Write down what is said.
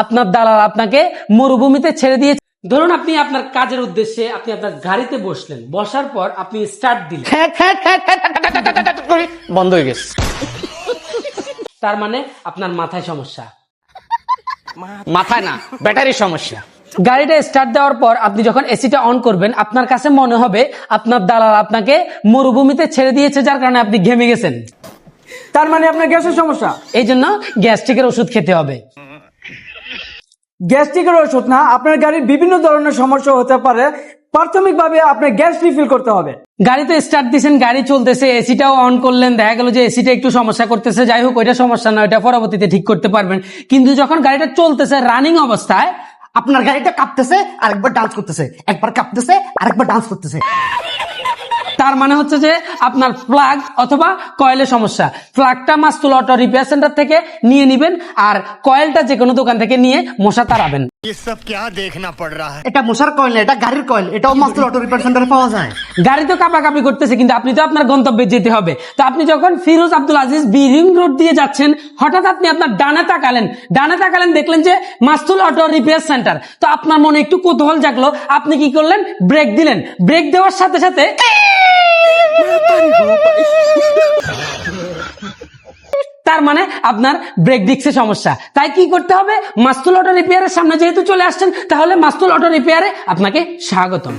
আপনার দালাল আপনাকে মরুভূমিতে ছেড়ে দিয়ে, ধরুন আপনি আপনার কাজের উদ্দেশ্যে আপনি আপনার গাড়িতে বসলেন, বসার পর আপনি স্টার্ট দিলেন, বন্ধ হয়ে গেছে। তার মানে আপনার মাথায় সমস্যা। মাথায় না, ব্যাটারির সমস্যা। গাড়িটা স্টার্ট দেওয়ার পর আপনি যখন এসিটা অন করবেন, আপনার কাছে মনে হবে আপনার দালাল আপনাকে মরুভূমিতে ছেড়ে দিয়েছে, যার কারণে আপনি ঘেমে গেছেন। তার মানে আপনার গ্যাসের সমস্যা। এই জন্য গ্যাস্ট্রিকের ওষুধ খেতে হবে। গ্যাস্ট্রিকের ওষুধ না, আপনার গাড়ির বিভিন্ন ধরনের সমস্যা হতে পারে। প্রাথমিকভাবে আপনার গ্যাস রিফিল করতে হবে। গাড়িতে স্টার্ট দিচ্ছেন, গাড়ি চলতেছে, এসিটাও অন করলেন, দেখা গেল যে এসিটা একটু সমস্যা করতেছে, যাই হোক ওইটা সমস্যা না, ওইটা পরবর্তীতে ঠিক করতে পারবেন। কিন্তু যখন গাড়িটা চলতেছে রানিং অবস্থায়, আপনার গাড়িটা কাঁপতেছে আরেকবার ডান্স করতেছে, একবার কাঁপতেছে আরেকবার ডান্স করতেছে। তার মানে হচ্ছে যে আপনার প্লাগ অথবা কয়েলের সমস্যা। প্লাগটা মাস্তুল অটো রিপেয়ার সেন্টার থেকে নিয়ে নিবেন, আর কয়েলটা যে কোনো দোকান থেকে নিয়ে মশা তাড়াবেন। ये सब क्या देखना पड़ रहा है। এটা মশার কয়েল না, এটা গাড়ির কয়েল। এটাও মাস্টার অটো রিপেয়ার সেন্টারে পাওয়া যায়। গাড়ি তো কাঁপাকাঁপি করতেছে, কিন্তু আপনি তো আপনার গন্তব্যে যেতে হবে। তো আপনি যখন Firoz Abdul Aziz B ring road দিয়ে যাচ্ছেন, হঠাৎ আপনি আপনার ডানে তাকালেন, দেখলেন যে মাস্তুল অটো রিপেয়ার সেন্টার। তো আপনার মনে একটু কৌতূহল জাগলো, আপনি কি করলেন? ব্রেক দিলেন। ব্রেক দেওয়ার সাথে সাথে তার মানে আপনার ব্রেক ডিস্কে সমস্যা। তাই কি করতে হবে? মাস্তুল অটো রিপেয়ারের সামনে যেহেতু চলে আসছেন, তাহলে মাস্তুল অটো রিপেয়ারে আপনাকে স্বাগতম।